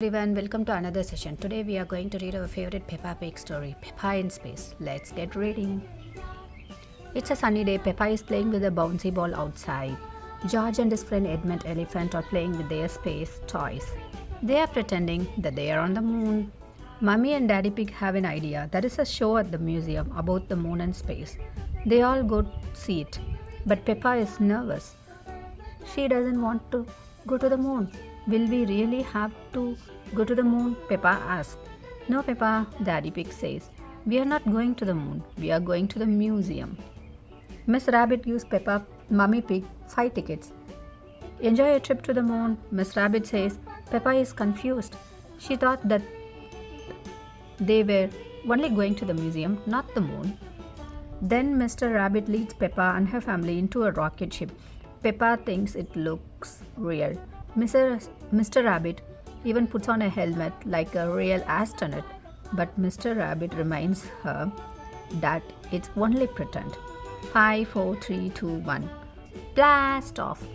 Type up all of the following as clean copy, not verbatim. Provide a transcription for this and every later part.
Everyone, welcome to another session. Today we are going to read our favorite Peppa Pig story, Peppa in Space. Let's get reading. It's a sunny day. Peppa is playing with a bouncy ball outside. George and his friend Edmund Elephant are playing with their space toys. They are pretending that they are on the moon. Mummy and Daddy Pig have an idea. There is a show at the museum about the moon and space. They all go see it. But Peppa is nervous. She doesn't want to go to the moon. Will we really have to go to the moon? Peppa asks. No, Peppa, Daddy Pig says. We are not going to the moon. We are going to the museum. Miss Rabbit gives Peppa, Mummy Pig, 5 tickets. Enjoy a trip to the moon, Miss Rabbit says. Peppa is confused. She thought that they were only going to the museum, not the moon. Then Mr. Rabbit leads Peppa and her family into a rocket ship. Peppa thinks it looks real. Mr. Rabbit even puts on a helmet like a real astronaut, but Mr. Rabbit reminds her that it's only pretend. 5, 4, 3, 2, 1. Blast off!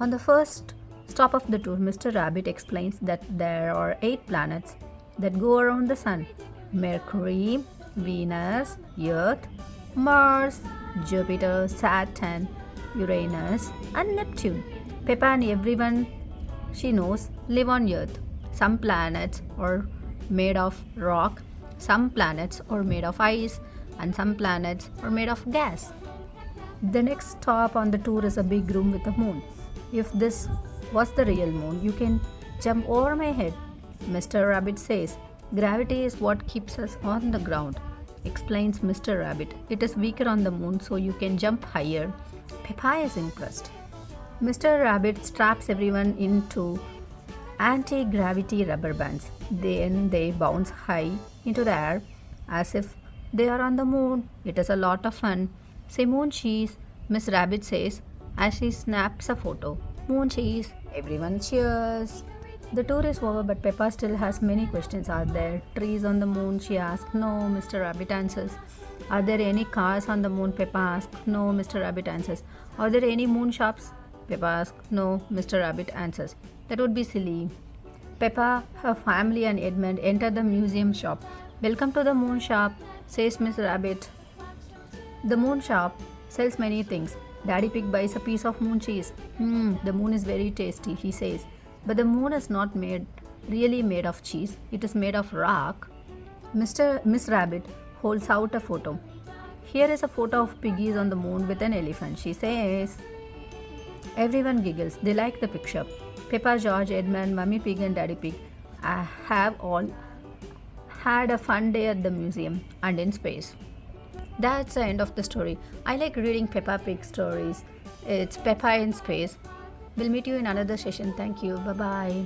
On the first stop of the tour, Mr. Rabbit explains that there are 8 planets that go around the sun: Mercury, Venus, Earth, Mars, Jupiter, Saturn, Uranus, and Neptune. Peppa and everyone she knows live on Earth. Some planets are made of rock, some planets are made of ice, and some planets are made of gas. The next stop on the tour is a big room with a moon. If this was the real moon, you can jump over my head, Mr. Rabbit says. Gravity is what keeps us on the ground, explains Mr. Rabbit. It is weaker on the moon, so you can jump higher. Peppa is impressed. Mr. Rabbit straps everyone into anti-gravity rubber bands. Then they bounce high into the air as if they are on the moon. It is a lot of fun. Say moon cheese, Miss Rabbit says as she snaps a photo. Moon cheese. Everyone cheers. The tour is over, but Peppa still has many questions. Are there trees on the moon? She asks. No, Mr. Rabbit answers. Are there any cars on the moon? Peppa asks. No, Mr. Rabbit answers. Are there any moon shops? Peppa asks. No, Mr. Rabbit answers. That would be silly. Peppa, her family, and Edmund enter the museum shop. Welcome to the moon shop, says Miss Rabbit. The moon shop sells many things. Daddy Pig buys a piece of moon cheese. The moon is very tasty, he says. But the moon is not really made of cheese. It is made of rock. Miss Rabbit holds out a photo. Here is a photo of piggies on the moon with an elephant, she says. Everyone giggles. They like the picture. Peppa, George, Edmund, Mummy Pig, and Daddy Pig have all had a fun day at the museum and in space. That's the end of the story. I like reading Peppa Pig stories. It's Peppa in Space. We'll meet you in another session. Thank you. Bye bye.